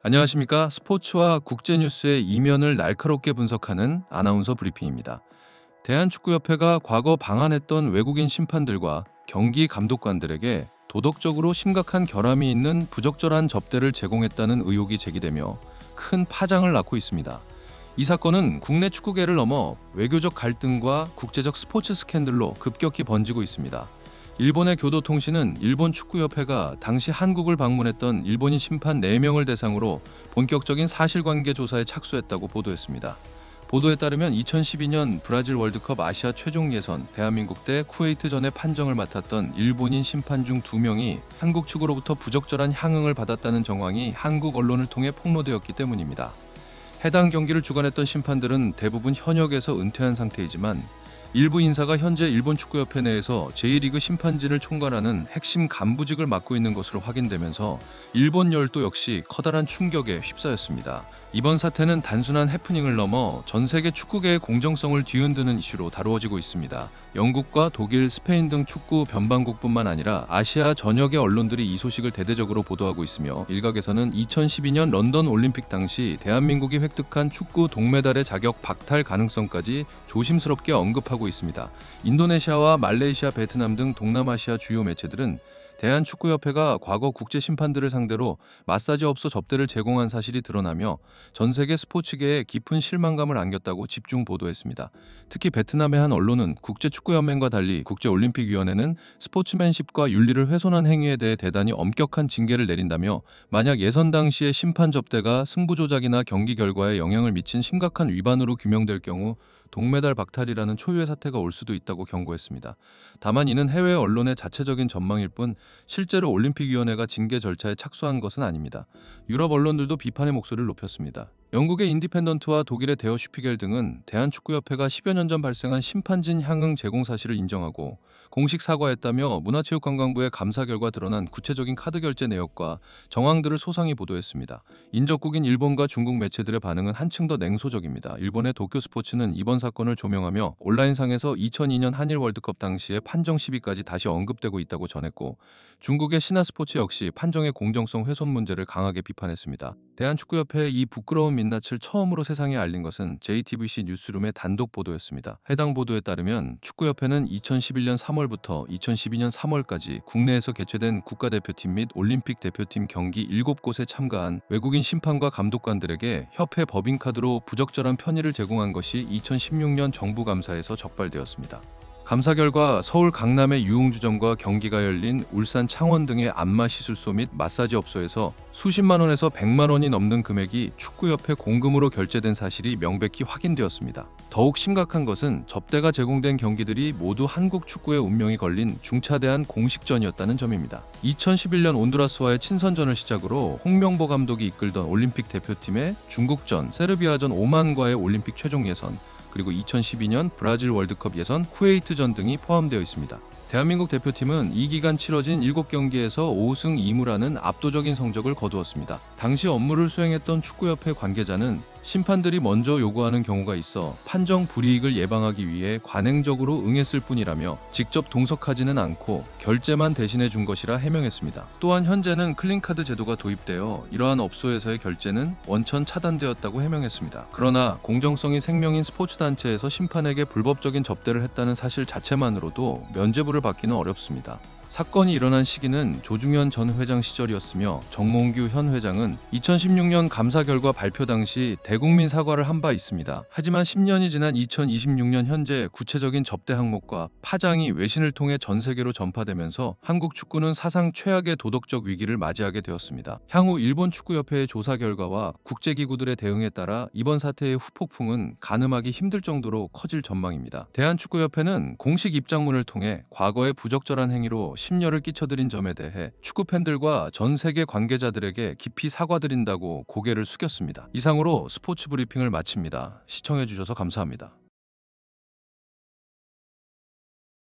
안녕하십니까? 스포츠와 국제뉴스의 이면을 날카롭게 분석하는 아나운서 브리핑입니다. 대한축구협회가 과거 방한했던 외국인 심판들과 경기 감독관들에게 도덕적으로 심각한 결함이 있는 부적절한 접대를 제공했다는 의혹이 제기되며 큰 파장을 낳고 있습니다. 이 사건은 국내 축구계를 넘어 외교적 갈등과 국제적 스포츠 스캔들로 급격히 번지고 있습니다. 일본의 교도통신은 일본 축구협회가 당시 한국을 방문했던 일본인 심판 4명을 대상으로 본격적인 사실관계 조사에 착수했다고 보도했습니다. 보도에 따르면 2012년 브라질 월드컵 아시아 최종 예선 대한민국 대 쿠웨이트전의 판정을 맡았던 일본인 심판 중 2명이 한국 측으로부터 부적절한 향응을 받았다는 정황이 한국 언론을 통해 폭로되었기 때문입니다. 해당 경기를 주관했던 심판들은 대부분 현역에서 은퇴한 상태이지만 일부 인사가 현재 일본 축구협회 내에서 제1리그 심판진을 총괄하는 핵심 간부직을 맡고 있는 것으로 확인되면서 일본 열도 역시 커다란 충격에 휩싸였습니다. 이번 사태는 단순한 해프닝을 넘어 전 세계 축구계의 공정성을 뒤흔드는 이슈로 다루어지고 있습니다. 영국과 독일, 스페인 등 축구 변방국뿐만 아니라 아시아 전역의 언론들이 이 소식을 대대적으로 보도하고 있으며 일각에서는 2012년 런던 올림픽 당시 대한민국이 획득한 축구 동메달의 자격 박탈 가능성까지 조심스럽게 언급하고 있습니다. 인도네시아와 말레이시아, 베트남 등 동남아시아 주요 매체들은 대한축구협회가 과거 국제심판들을 상대로 마사지업소 접대를 제공한 사실이 드러나며 전 세계 스포츠계에 깊은 실망감을 안겼다고 집중 보도했습니다. 특히 베트남의 한 언론은 국제축구연맹과 달리 국제올림픽위원회는 스포츠맨십과 윤리를 훼손한 행위에 대해 대단히 엄격한 징계를 내린다며 만약 예선 당시의 심판 접대가 승부 조작이나 경기 결과에 영향을 미친 심각한 위반으로 규명될 경우 동메달 박탈이라는 초유의 사태가 올 수도 있다고 경고했습니다. 다만 이는 해외 언론의 자체적인 전망일 뿐 실제로 올림픽위원회가 징계 절차에 착수한 것은 아닙니다. 유럽 언론들도 비판의 목소리를 높였습니다. 영국의 인디펜던트와 독일의 데어 슈피겔 등은 대한축구협회가 10여 년 전 발생한 심판진 향응 제공 사실을 인정하고 공식 사과했다며 문화체육관광부의 감사 결과 드러난 구체적인 카드 결제 내역과 정황들을 소상히 보도했습니다. 인접국인 일본과 중국 매체들의 반응은 한층 더 냉소적입니다. 일본의 도쿄 스포츠는 이번 사건을 조명하며 온라인상에서 2002년 한일 월드컵 당시의 판정 시비까지 다시 언급되고 있다고 전했고 중국의 신화스포츠 역시 판정의 공정성 훼손 문제를 강하게 비판했습니다. 대한축구협회의 이 부끄러운 민낯을 처음으로 세상에 알린 것은 JTBC 뉴스룸의 단독 보도였습니다. 해당 보도에 따르면 축구협회는 2011년 3월부터 2012년 3월까지 국내에서 개최된 국가대표팀 및 올림픽 대표팀 경기 7곳에 참가한 외국인 심판과 감독관들에게 협회 법인카드로 부적절한 편의를 제공한 것이 2016년 정부 감사에서 적발되었습니다. 감사 결과 서울 강남의 유흥주점과 경기가 열린 울산 창원 등의 안마 시술소 및 마사지 업소에서 수십만 원에서 100만 원이 넘는 금액이 축구협회 공금으로 결제된 사실이 명백히 확인되었습니다. 더욱 심각한 것은 접대가 제공된 경기들이 모두 한국 축구의 운명이 걸린 중차대한 공식전이었다는 점입니다. 2011년 온두라스와의 친선전을 시작으로 홍명보 감독이 이끌던 올림픽 대표팀의 중국전, 세르비아전 오만과의 올림픽 최종 예선, 그리고 2012년 브라질 월드컵 예선 쿠웨이트전 등이 포함되어 있습니다. 대한민국 대표팀은 이 기간 치러진 7경기에서 5승 2무라는 압도적인 성적을 거두었습니다. 당시 업무를 수행했던 축구협회 관계자는 심판들이 먼저 요구하는 경우가 있어 판정 불이익을 예방하기 위해 관행적으로 응했을 뿐이라며 직접 동석하지는 않고 결제만 대신해 준 것이라 해명했습니다. 또한 현재는 클린카드 제도가 도입되어 이러한 업소에서의 결제는 원천 차단되었다고 해명했습니다. 그러나 공정성이 생명인 스포츠 단체에서 심판에게 불법적인 접대를 했다는 사실 자체만으로도 면죄부를 받기는 어렵습니다. 사건이 일어난 시기는 조중현 전 회장 시절이었으며 정몽규 현 회장은 2016년 감사 결과 발표 당시 대국민 사과를 한 바 있습니다. 하지만 10년이 지난 2026년 현재 구체적인 접대 항목과 파장이 외신을 통해 전 세계로 전파되면서 한국 축구는 사상 최악의 도덕적 위기를 맞이하게 되었습니다. 향후 일본 축구협회의 조사 결과와 국제기구들의 대응에 따라 이번 사태의 후폭풍은 가늠하기 힘들 정도로 커질 전망입니다. 대한축구협회는 공식 입장문을 통해 과거의 부적절한 행위로 심려를 끼쳐드린 점에 대해 축구 팬들과 전 세계 관계자들에게 깊이 사과드린다고 고개를 숙였습니다. 이상으로 스포츠 브리핑을 마칩니다. 시청해주셔서 감사합니다.